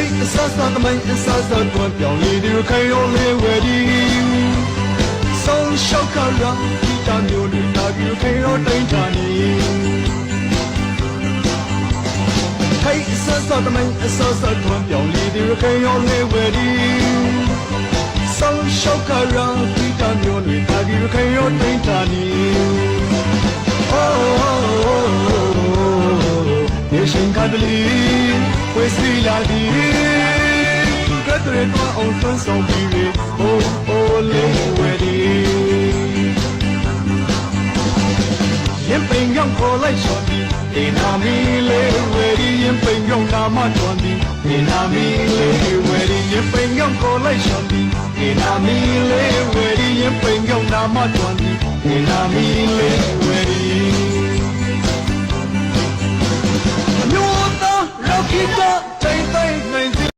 ထိုက်အဆဆသမိုင်းအဆဆတွန်းပြောင်းလေဒီခေရောလေးဝဲဒီဆုံးရှောက်ခါရဒီတမျိုးတွေလာပြီးခေရောတိန်ချာနေထိုက်အဆဆသမိုင်းအဆဆတွန်းပြောင်းလေဒီခေရောလေးဝဲဒီဆုံးရှောက်ခါရဒီတမျိုးတွေလာပြီးခေရောတိန်ချာနေရေရှင်ကတလီဝေစီလာဒီကတရတော့အောင်သွန်းဆောင်ပြီးရေအိုလေးဝဲဒီရင်ပိန်ရောက်ခေါ်လိုက်ချော်ဒီဒီနာမီလေးဝဲဒီရင်ပိန်ရောက်နာမချော်ဒီဒီနာမီလေးဝဲဒီရင်ပိန်ရောက်ခေါ်လိုက်ချော်ဒီဒီနာမီလေးဝဲဒီရင်ပိန်ရောက်နာမချော်ဒီဒီနာမီလေးဝဲဒီKita